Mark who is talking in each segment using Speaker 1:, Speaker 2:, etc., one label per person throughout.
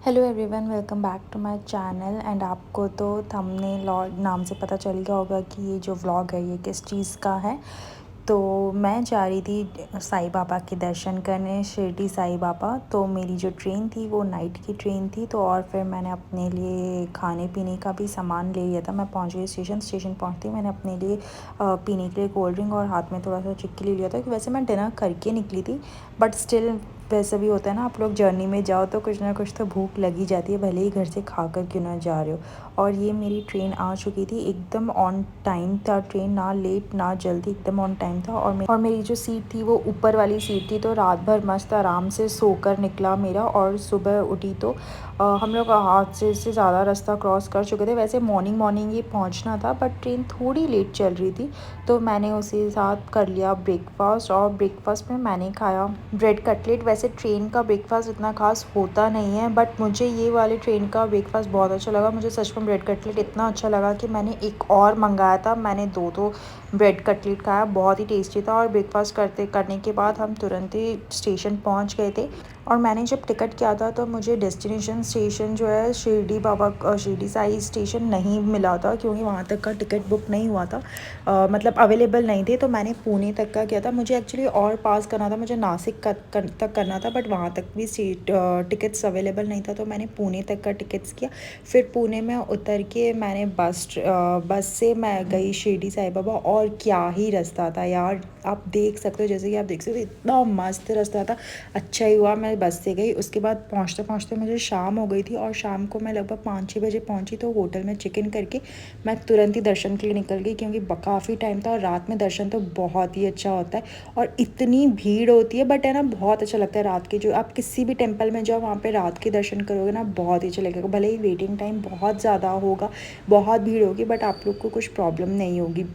Speaker 1: Hello everyone, welcome back to my channel. And आपको तो thumbnail और नाम से पता चल गया होगा कि ये जो व्लॉग है ये किस चीज़ का है। तो मैं जा रही थी साईं बाबा के दर्शन करने, शिरडी साईं बाबा। तो मेरी जो ट्रेन थी वो नाइट की ट्रेन थी। तो और फिर मैंने अपने लिए खाने पीने का भी सामान ले लिया था। मैं पहुंच गई स्टेशन पहुंचती मैंने अपने लिए पीने के लिए कोल्ड ड्रिंक और हाथ में थोड़ा सा चिक्की ले लिया था। कि वैसे मैं डिनर करके निकली थी, बट स्टिल वैसे भी होता है ना, आप लोग जर्नी में जाओ तो कुछ ना कुछ तो भूख लगी जाती है, भले ही घर से खा कर क्यों ना जा रहे हो। और ये मेरी ट्रेन आ चुकी थी, एकदम ऑन टाइम था ट्रेन, ना लेट ना जल्दी, एकदम ऑन टाइम था। और मेरी जो सीट थी वो ऊपर वाली सीट थी। तो रात भर मस्त आराम से सोकर निकला मेरा। और सुबह उठी तो हम लोग हाथ से ज़्यादा रास्ता क्रॉस कर चुके थे। वैसे मॉर्निंग मॉर्निंग ही पहुंचना था, बट ट्रेन थोड़ी लेट चल रही थी। तो मैंने उसी साथ कर लिया ब्रेकफास्ट। और ब्रेकफास्ट में मैंने खाया ब्रेड कटलेट। वैसे ट्रेन का ब्रेकफास्ट इतना खास होता नहीं है, बट मुझे ये वाले ट्रेन का ब्रेकफास्ट बहुत अच्छा लगा। मुझे सच में ब्रेड कटलेट इतना अच्छा लगा कि मैंने एक और मंगाया था। मैंने दो ब्रेड कटलेट खाया, बहुत ही टेस्टी था। और ब्रेकफास्ट करने के बाद हम तुरंत ही स्टेशन पहुंच गए थे। और मैंने जब टिकट किया था तो मुझे डेस्टिनेशन स्टेशन जो है शिरडी साई स्टेशन नहीं मिला था, क्योंकि वहाँ तक का टिकट बुक नहीं हुआ था। मतलब अवेलेबल नहीं थे। तो मैंने पुणे तक का किया था। मुझे एक्चुअली और पास करना था, मुझे नासिक तक करना था, बट वहाँ तक भी सीट टिकट्स अवेलेबल नहीं था। तो मैंने पुणे तक का टिकट्स किया। फिर पुणे में उतर के मैंने बस से मैं गई शिरडी साई बाबा। और क्या ही रास्ता था यार, आप देख सकते हो, जैसे कि आप देख सकते हो इतना मस्त रास्ता था। अच्छा ही हुआ मैं बस से गई। उसके बाद पहुँचते पहुँचते मुझे शाम हो गई थी। और शाम को मैं लगभग 5-6 बजे पहुँची। तो होटल में चेक इन करके मैं तुरंत ही दर्शन के लिए निकल गई, क्योंकि काफ़ी टाइम था। और रात में दर्शन तो बहुत ही अच्छा होता है। और इतनी भीड़ होती है, बट है ना, बहुत अच्छा लगता है रात के। जो आप किसी भी टेम्पल में जाओ, वहाँ पे रात के दर्शन करोगे ना, बहुत ही अच्छा लगेगा। भले ही वेटिंग टाइम बहुत ज़्यादा होगा, बहुत भीड़ होगी, बट आप लोग को कुछ प्रॉब्लम नहीं होगी।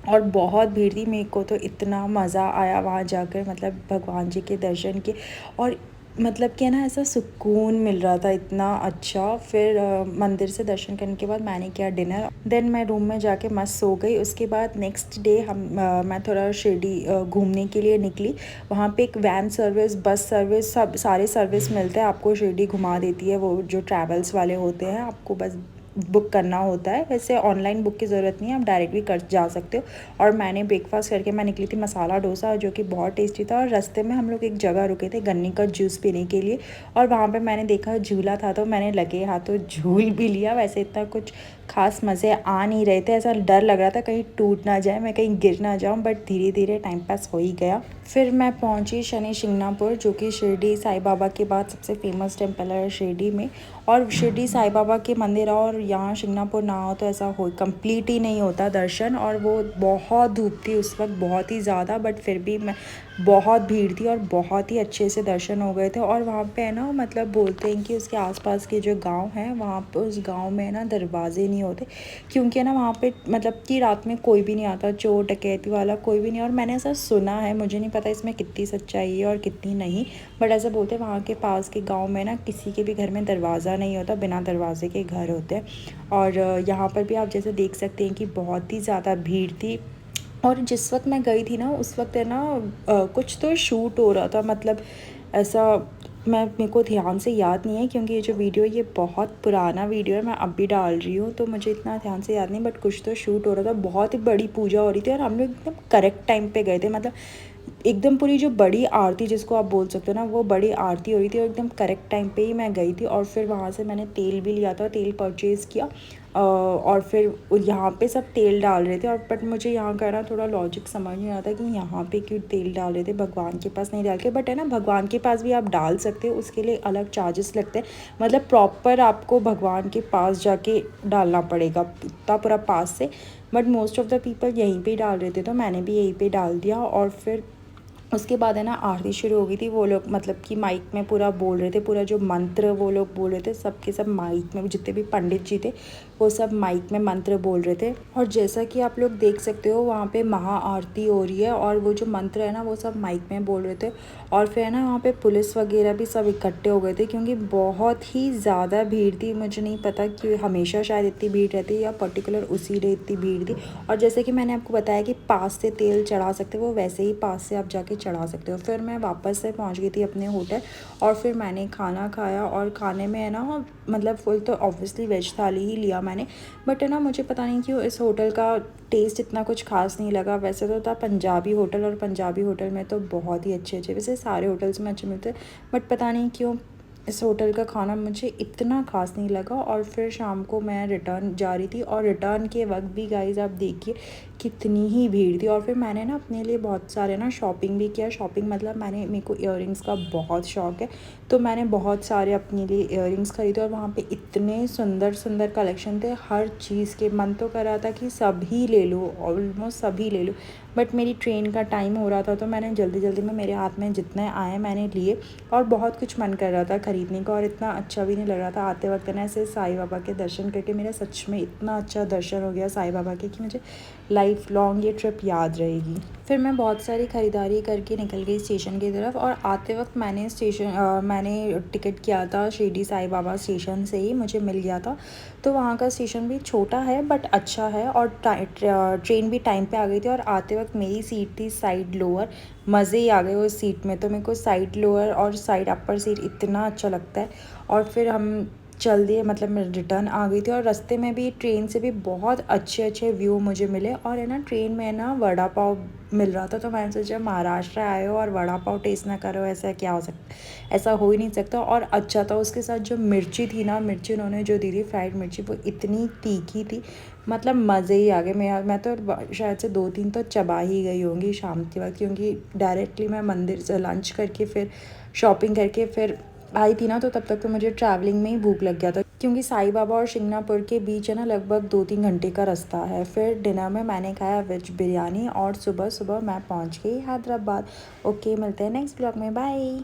Speaker 1: और बहुत भीड़ थी। मेरे को तो इतना मज़ा आया वहाँ जाकर, मतलब भगवान जी के दर्शन के। और मतलब कि ना, ऐसा सुकून मिल रहा था इतना अच्छा। फिर मंदिर से दर्शन करने के बाद मैंने किया डिनर। देन मैं रूम में जाके मस्त सो गई। उसके बाद नेक्स्ट डे मैं थोड़ा शिरडी घूमने के लिए निकली। वहाँ पे एक वैन सर्विस, बस सर्विस, सब सारे सर्विस मिलते हैं। आपको शिरडी घुमा देती है वो जो ट्रैवल्स वाले होते हैं। आपको बस बुक करना होता है। वैसे ऑनलाइन बुक की ज़रूरत नहीं है, आप डायरेक्ट भी कर जा सकते हो। और मैंने ब्रेकफास्ट करके मैं निकली थी मसाला डोसा, जो कि बहुत टेस्टी था। और रास्ते में हम लोग एक जगह रुके थे गन्ने का जूस पीने के लिए। और वहाँ पे मैंने देखा झूला था, तो मैंने लगे हाथों झूल भी लिया। वैसे इतना कुछ खास मज़े आ नहीं रहे थे, ऐसा डर लग रहा था कहीं टूट ना जाए, मैं कहीं गिर ना जाऊँ, बट धीरे धीरे टाइम पास हो ही गया। फिर मैं पहुँची शनि शिंगणापुर, जो कि शिरडी साई बाबा के बाद सबसे फेमस टेम्पल है शिरडी में। और शिरडी साई बाबा के मंदिर और यहाँ शिंगणापुर ना हो तो ऐसा हो कंप्लीट ही नहीं होता दर्शन। और वो बहुत धूप थी उस वक्त, बहुत ही ज़्यादा, बट फिर भी मैं बहुत भीड़ थी और बहुत ही अच्छे से दर्शन हो गए थे। और वहाँ पे है ना, मतलब बोलते हैं कि उसके आसपास के जो गांव हैं, वहाँ पे उस गांव में ना दरवाजे नहीं होते, क्योंकि है ना वहाँ पे मतलब कि रात में कोई भी नहीं आता, चोर डकैती वाला कोई भी नहीं। और मैंने ऐसा सुना है, मुझे नहीं पता इसमें कितनी सच्चाई है और कितनी नहीं, बट ऐसा बोलते हैं वहाँ के पास के गाँव में ना किसी के भी घर में दरवाज़ा नहीं होता, बिना दरवाजे के घर होते हैं। और यहाँ पर भी आप जैसे देख सकते हैं कि बहुत ही ज़्यादा भीड़ थी। और जिस वक्त मैं गई थी ना, उस वक्त है ना कुछ तो शूट हो रहा था, मतलब ऐसा मेरे को ध्यान से याद नहीं है, क्योंकि ये जो वीडियो ये बहुत पुराना वीडियो है, मैं अब भी डाल रही हूँ, तो मुझे इतना ध्यान से याद नहीं, बट कुछ तो शूट हो रहा था। बहुत ही बड़ी पूजा हो रही थी और हम लोग एकदम करेक्ट टाइम पे गए थे। मतलब एकदम पूरी जो बड़ी आरती जिसको आप बोल सकते हो ना, वो बड़ी आरती हो रही थी और एकदम करेक्ट टाइम पे ही मैं गई थी। और फिर वहाँ से मैंने तेल भी लिया था, तेल परचेज़ किया। और फिर यहाँ पे सब तेल डाल रहे थे। और बट मुझे यहाँ का ना थोड़ा लॉजिक समझ नहीं आता कि यहाँ पे क्यों तेल डाल रहे थे, भगवान के पास नहीं डाल के। बट है ना, भगवान के पास भी आप डाल सकते हो, उसके लिए अलग चार्जेस लगते हैं। मतलब प्रॉपर आपको भगवान के पास जाके डालना पड़ेगा इतना पूरा पास से। But most of the people यहीं पे डाल रहे थे, तो मैंने भी यहीं पे डाल दिया। और फिर उसके बाद है ना आरती शुरू हो गई थी। वो लोग मतलब कि माइक में पूरा बोल रहे थे, पूरा जो मंत्र वो लोग बोल रहे थे, सबके सब माइक में, जितने भी पंडित जी थे वो सब माइक में मंत्र बोल रहे थे। और जैसा कि आप लोग देख सकते हो, वहाँ पे महा आरती हो रही है और वो जो मंत्र है ना वो सब माइक में बोल रहे थे। और फिर है ना वहाँ पे पुलिस वगैरह भी सब इकट्ठे हो गए थे, क्योंकि बहुत ही ज़्यादा भीड़ थी। मुझे नहीं पता कि हमेशा शायद इतनी भीड़ रहती है या पर्टिकुलर उसी डे इतनी भीड़ थी। और जैसे कि मैंने आपको बताया कि पास से तेल चढ़ा सकते हो, वैसे ही पास से आप जाके चढ़ा सकते हो। फिर मैं वापस से पहुंच गई थी अपने होटल और फिर मैंने खाना खाया और खाने में है ना मतलब फुल तो ऑब्वियसली वेज थाली ही लिया मैंने, बट है ना मुझे पता नहीं क्यों इस होटल का टेस्ट इतना कुछ खास नहीं लगा। वैसे तो था पंजाबी होटल और पंजाबी होटल में तो बहुत ही अच्छे अच्छे, वैसे सारे होटल्स में अच्छे मिलते हैं, बट पता नहीं क्यों इस होटल का खाना मुझे इतना ख़ास नहीं लगा। और फिर शाम को मैं रिटर्न जा रही थी और रिटर्न के वक्त भी गाइस आप देखिए कितनी ही भीड़ थी। और फिर मैंने ना अपने लिए बहुत सारे ना शॉपिंग भी किया। शॉपिंग मतलब मेरे को इयररिंग्स का बहुत शौक़ है, तो मैंने बहुत सारे अपने लिए इयररिंग्स ख़रीदे और वहाँ पे इतने सुंदर सुंदर कलेक्शन थे हर चीज़ के। मन तो कर रहा था कि सभी ले लूँ, ऑलमोस्ट सभी ले लूँ, बट मेरी ट्रेन का टाइम हो रहा था तो मैंने जल्दी जल्दी में मेरे हाथ में जितने आए मैंने लिए। और बहुत कुछ मन कर रहा था ख़रीदने का और इतना अच्छा भी नहीं लग रहा था आते वक्त ना ऐसे साईं बाबा के दर्शन करके। मेरा सच में इतना अच्छा दर्शन हो गया साईं बाबा के कि मुझे लाइफ लॉन्ग ये ट्रिप याद रहेगी। फिर मैं बहुत सारी ख़रीदारी करके निकल गई स्टेशन की तरफ और आते वक्त मैंने टिकट किया था शिरडी साईं बाबा स्टेशन से ही, मुझे मिल गया था। तो वहाँ का स्टेशन भी छोटा है बट अच्छा है और ट्रेन भी टाइम पे आ गई थी। और आते वक्त मेरी सीट थी साइड लोअर, मज़े ही आ गए उस सीट में। तो मेरे को साइड लोअर और साइड अपर सीट इतना अच्छा लगता है। और फिर हम चल दिए, मतलब मैं रिटर्न आ गई थी और रास्ते में भी ट्रेन से भी बहुत अच्छे अच्छे व्यू मुझे मिले। और है ना ट्रेन में ना वड़ा पाव मिल रहा था, तो मैंने सोचा महाराष्ट्र आए हो और वड़ा पाव टेस्ट ना करो, ऐसा क्या हो सकता, ऐसा हो ही नहीं सकता। और अच्छा था, उसके साथ जो मिर्ची थी ना, मिर्ची उन्होंने जो दी थी फ्राइड मिर्ची, वो इतनी तीखी थी, मतलब मज़े ही आ गए। मैं तो शायद से 2-3 तो चबा ही गई होंगी शाम के वक्त, क्योंकि डायरेक्टली मैं मंदिर से लंच करके फिर शॉपिंग करके फिर आई थी ना, तो तब तक तो मुझे ट्रैवलिंग में ही भूख लग गया था, क्योंकि साईं बाबा और शिंगणापुर के बीच है ना लगभग 2-3 घंटे का रास्ता है। फिर डिनर में मैंने खाया वेज बिरयानी और सुबह सुबह मैं पहुंच गई हैदराबाद। ओके, मिलते हैं नेक्स्ट ब्लॉग में, बाय।